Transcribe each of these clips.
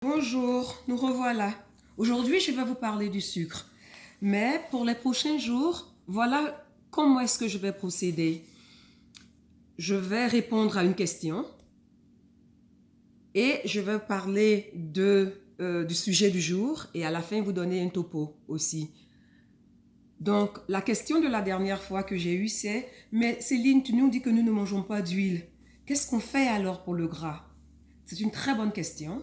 Bonjour, nous revoilà. Aujourd'hui, je vais vous parler du sucre. Mais pour les prochains jours, voilà comment est-ce que je vais procéder. Je vais répondre à une question et je vais parler du sujet du jour et à la fin vous donner un topo aussi. Donc, la question de la dernière fois que j'ai eue, c'est « Mais Céline, tu nous dis que nous ne mangeons pas d'huile. Qu'est-ce qu'on fait alors pour le gras ?» C'est une très bonne question,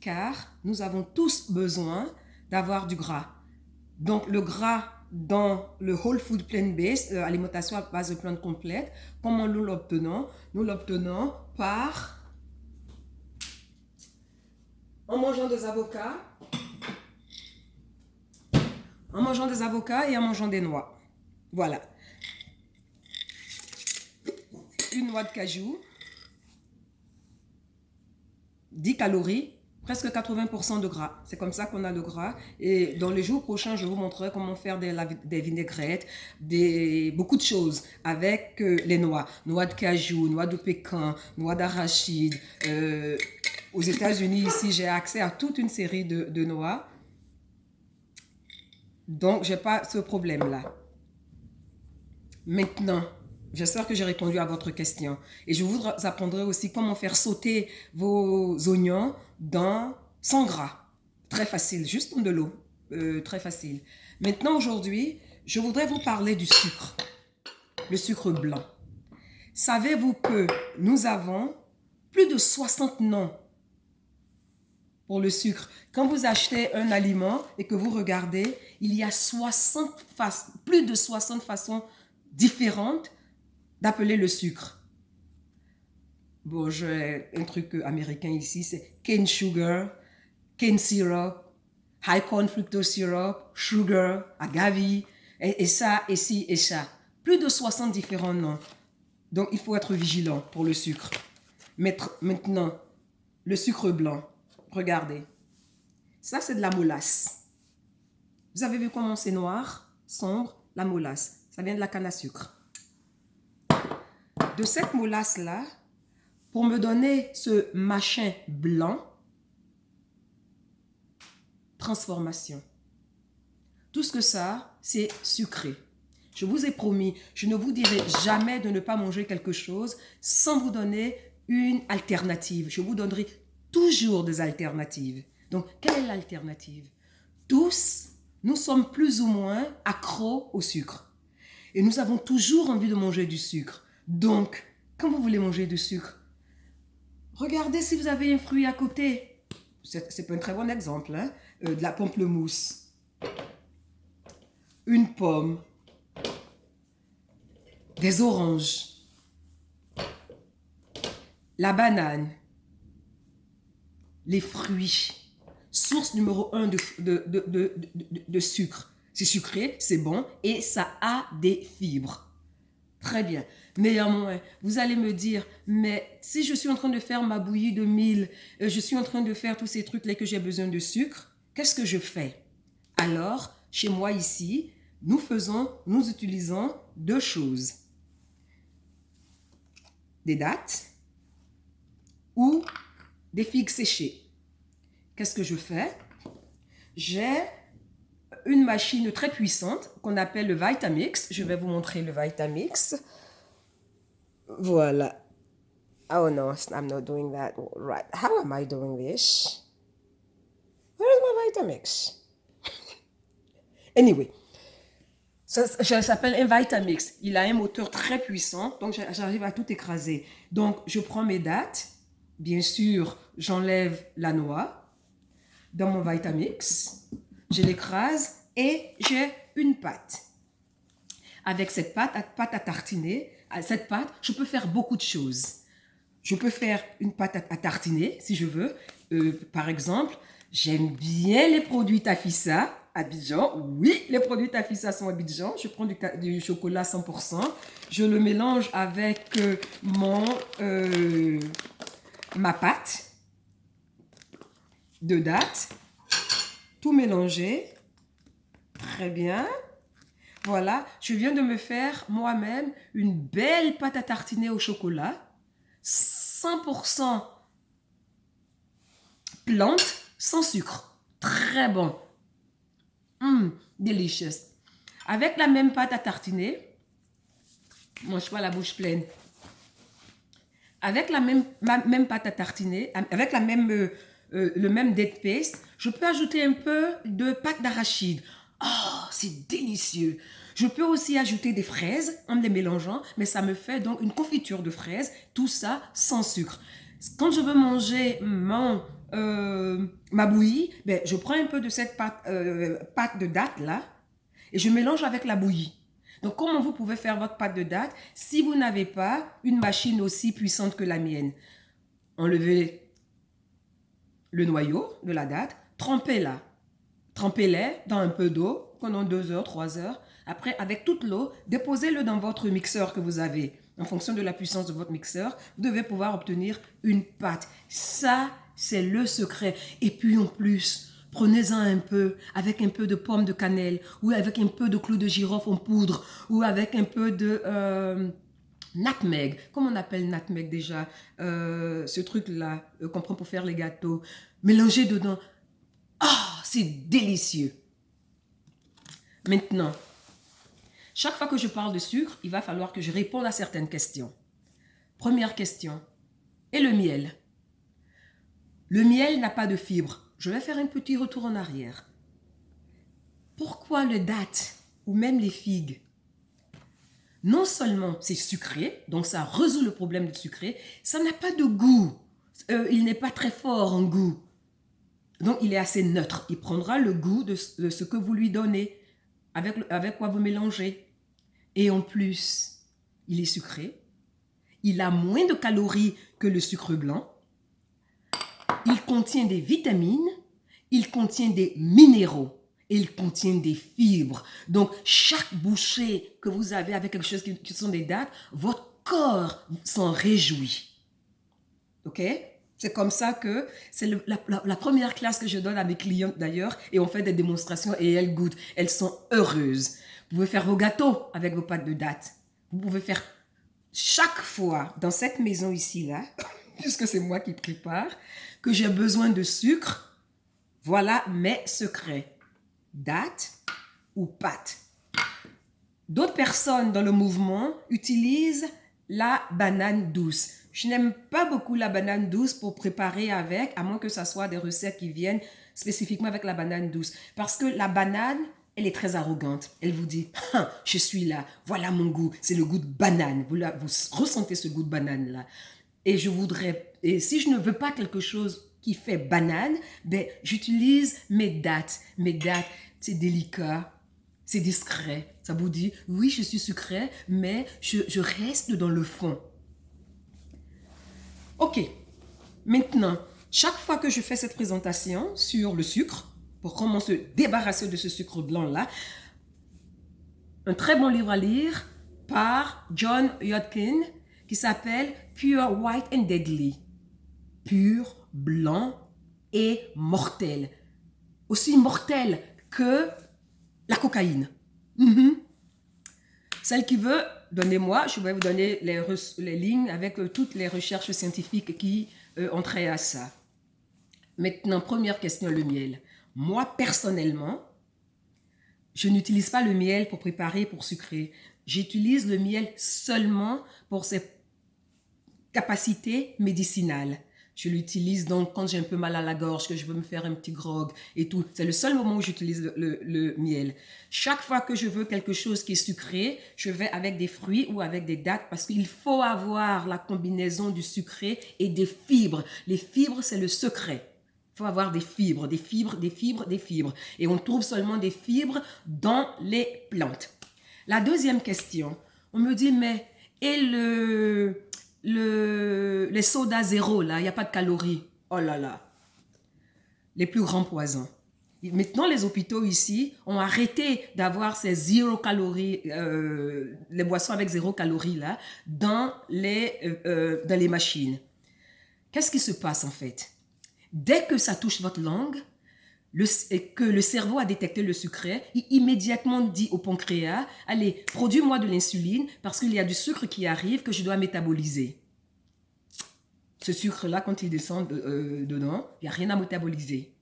car nous avons tous besoin d'avoir du gras. Donc, le gras dans le whole food plant-based, alimentation à base de plantes complètes, comment nous l'obtenons? Nous l'obtenons en mangeant des avocats, et en mangeant des noix. Voilà. Une noix de cajou, 10 calories, presque 80% de gras. C'est comme ça qu'on a le gras. Et dans les jours prochains, je vous montrerai comment faire des vinaigrettes, beaucoup de choses avec les noix. Noix de cajou, noix de pécan, noix d'arachide. Aux États-Unis, ici, j'ai accès à toute une série de noix. Donc, je n'ai pas ce problème-là. Maintenant, j'espère que j'ai répondu à votre question. Et je vous apprendrai aussi comment faire sauter vos oignons sans gras. Très facile, juste dans de l'eau. Très facile. Maintenant, aujourd'hui, je voudrais vous parler du sucre. Le sucre blanc. Savez-vous que nous avons plus de 60 noms pour le sucre? Quand vous achetez un aliment et que vous regardez, il y a plus de 60 façons différentes d'appeler le sucre. Bon, j'ai un truc américain ici, c'est cane sugar, cane syrup, high corn fructose syrup, sugar, agave, et ça, et ci, et ça. Plus de 60 différents noms. Donc, il faut être vigilant pour le sucre. Maintenant, le sucre blanc. Regardez. Ça, c'est de la molasse. Vous avez vu comment c'est noir, sombre, la molasse. Ça vient de la canne à sucre. De cette molasse-là, pour me donner ce machin blanc, transformation. Tout ce que ça, c'est sucré. Je vous ai promis, je ne vous dirai jamais de ne pas manger quelque chose sans vous donner une alternative. Je vous donnerai toujours des alternatives. Donc, quelle est l'alternative? Tous, nous sommes plus ou moins accros au sucre. Et nous avons toujours envie de manger du sucre. Donc, quand vous voulez manger du sucre, regardez si vous avez un fruit à côté. C'est pas un très bon exemple, hein? De la pamplemousse, une pomme, des oranges, la banane, les fruits. Source numéro 1 de sucre. C'est sucré, c'est bon et ça a des fibres. Très bien. Néanmoins, vous allez me dire, mais si je suis en train de faire ma bouillie de mil, je suis en train de faire tous ces trucs-là que j'ai besoin de sucre, qu'est-ce que je fais? Alors, chez moi ici, nous utilisons deux choses. Des dattes ou des figues séchées. Qu'est-ce que je fais? J'ai une machine très puissante qu'on appelle le Vitamix. Je vais vous montrer le Vitamix. Voilà. Oh no, I'm not doing that right. How am I doing this? Where is my Vitamix? Anyway, ça s'appelle un Vitamix. Il a un moteur très puissant, donc j'arrive à tout écraser. Donc, je prends mes dattes. Bien sûr, j'enlève la noix dans mon Vitamix. Je l'écrase et j'ai une pâte. Avec cette pâte à tartiner, cette pâte, je peux faire beaucoup de choses. Je peux faire une pâte à tartiner, si je veux. Par exemple, j'aime bien les produits Tafissa, Abidjan. Oui, les produits Tafissa sont Abidjan. Je prends du chocolat 100%. Je le mélange avec ma pâte de dattes. Tout mélanger. Très bien. Voilà, je viens de me faire moi-même une belle pâte à tartiner au chocolat, 100% plante, sans sucre. Très bon. Delicious. Avec la même pâte à tartiner, mange pas la bouche pleine. Avec la même pâte à tartiner, avec le même date paste, je peux ajouter un peu de pâte d'arachide. Oh, c'est délicieux. Je peux aussi ajouter des fraises en les mélangeant, mais ça me fait donc une confiture de fraises, tout ça sans sucre. Quand je veux manger ma bouillie, ben, je prends un peu de cette pâte de date là et je mélange avec la bouillie. Donc, comment vous pouvez faire votre pâte de date si vous n'avez pas une machine aussi puissante que la mienne? Enlevez le noyau de la date, trempez-la. Trempez-les dans un peu d'eau pendant 2 heures, 3 heures. Après, avec toute l'eau, déposez-le dans votre mixeur que vous avez. En fonction de la puissance de votre mixeur, vous devez pouvoir obtenir une pâte. Ça, c'est le secret. Et puis en plus, prenez-en un peu avec un peu de pomme de cannelle ou avec un peu de clou de girofle en poudre ou avec un peu de nutmeg. Comment on appelle nutmeg déjà? Ce truc-là qu'on prend pour faire les gâteaux. Mélangez dedans. Ah, c'est délicieux. Maintenant, chaque fois que je parle de sucre, il va falloir que je réponde à certaines questions. Première question. Et le miel? Le miel n'a pas de fibres. Je vais faire un petit retour en arrière. Pourquoi le date ou même les figues? Non seulement c'est sucré, donc ça résout le problème de sucré, ça n'a pas de goût. Il n'est pas très fort en goût. Donc, il est assez neutre. Il prendra le goût de ce que vous lui donnez, avec quoi vous mélangez. Et en plus, il est sucré. Il a moins de calories que le sucre blanc. Il contient des vitamines. Il contient des minéraux. Et il contient des fibres. Donc, chaque bouchée que vous avez avec quelque chose qui sont des dattes, votre corps s'en réjouit. OK? C'est comme ça que c'est la première classe que je donne à mes clientes d'ailleurs et on fait des démonstrations et elles goûtent. Elles sont heureuses. Vous pouvez faire vos gâteaux avec vos pâtes de dattes. Vous pouvez faire chaque fois dans cette maison ici-là, puisque c'est moi qui prépare, que j'ai besoin de sucre. Voilà mes secrets. Dattes ou pâtes. D'autres personnes dans le mouvement utilisent la banane douce. Je n'aime pas beaucoup la banane douce pour préparer avec, à moins que ce soit des recettes qui viennent spécifiquement avec la banane douce. Parce que la banane, elle est très arrogante. Elle vous dit, je suis là, voilà mon goût, c'est le goût de banane. Vous ressentez ce goût de banane-là. Et si je ne veux pas quelque chose qui fait banane, ben, j'utilise mes dattes. Mes dattes, c'est délicat, c'est discret. Ça vous dit, oui, je suis sucré, mais je reste dans le fond. Ok, maintenant, chaque fois que je fais cette présentation sur le sucre, pour comment se débarrasser de ce sucre blanc-là, un très bon livre à lire par John Yudkin qui s'appelle Pure White and Deadly. Pur, blanc et mortel. Aussi mortel que la cocaïne. Celle qui veut, donnez-moi, je vais vous donner les lignes avec toutes les recherches scientifiques qui ont trait à ça. Maintenant, première question, le miel. Moi, personnellement, je n'utilise pas le miel pour préparer, pour sucrer. J'utilise le miel seulement pour ses capacités médicinales. Je l'utilise donc quand j'ai un peu mal à la gorge, que je veux me faire un petit grog et tout. C'est le seul moment où j'utilise le miel. Chaque fois que je veux quelque chose qui est sucré, je vais avec des fruits ou avec des dattes parce qu'il faut avoir la combinaison du sucré et des fibres. Les fibres, c'est le secret. Il faut avoir des fibres, des fibres, des fibres, des fibres. Et on trouve seulement des fibres dans les plantes. La deuxième question, on me dit, mais et les sodas zéro, là, il n'y a pas de calories. Oh là là. Les plus grands poisons. Maintenant, les hôpitaux ici ont arrêté d'avoir ces zéro calories, les boissons avec zéro calorie là, dans les machines. Qu'est-ce qui se passe en fait? Dès que ça touche votre langue, que le cerveau a détecté le sucré, il immédiatement dit au pancréas, allez, produis-moi de l'insuline parce qu'il y a du sucre qui arrive que je dois métaboliser. Ce sucre-là, quand il descend dedans, il n'y a rien à métaboliser.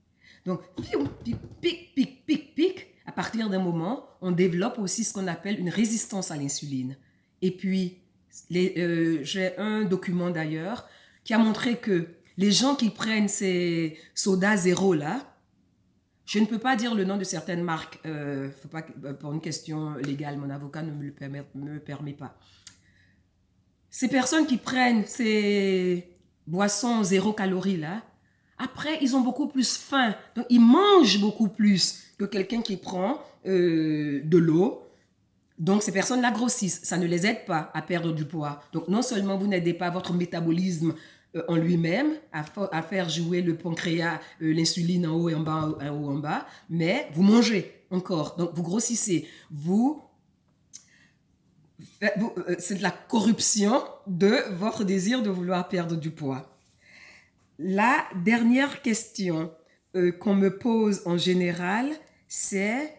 Donc, pic, pic, pic, pic. À partir d'un moment, on développe aussi ce qu'on appelle une résistance à l'insuline. Et puis, j'ai un document d'ailleurs qui a montré que les gens qui prennent ces sodas zéro là, je ne peux pas dire le nom de certaines marques, faut pas, pour une question légale, mon avocat ne me permet pas. Ces personnes qui prennent ces boissons zéro calorie là, après, ils ont beaucoup plus faim. Donc, ils mangent beaucoup plus que quelqu'un qui prend de l'eau. Donc, ces personnes-là grossissent. Ça ne les aide pas à perdre du poids. Donc, non seulement vous n'aidez pas votre métabolisme en lui-même à faire jouer le pancréas, l'insuline en haut et en bas, en haut, en bas, mais vous mangez encore. Donc, vous grossissez. C'est de la corruption de votre désir de vouloir perdre du poids. La dernière question qu'on me pose en général, c'est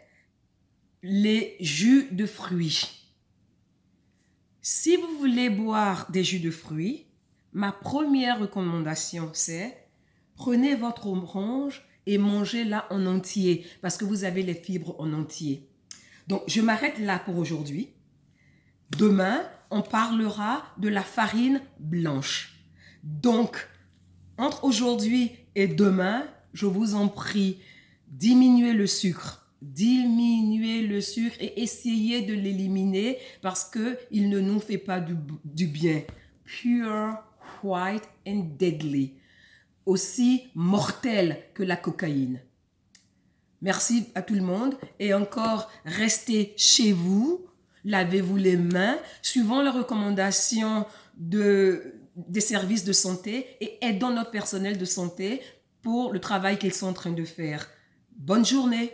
les jus de fruits. Si vous voulez boire des jus de fruits, ma première recommandation, c'est prenez votre orange et mangez-la en entier parce que vous avez les fibres en entier. Donc, je m'arrête là pour aujourd'hui. Demain, on parlera de la farine blanche. Donc, entre aujourd'hui et demain, je vous en prie, diminuez le sucre. Diminuez le sucre et essayez de l'éliminer parce qu'il ne nous fait pas du bien. Pure, white and deadly. Aussi mortel que la cocaïne. Merci à tout le monde et encore, restez chez vous. Lavez-vous les mains, suivant les recommandations des services de santé et aidons notre personnel de santé pour le travail qu'ils sont en train de faire. Bonne journée!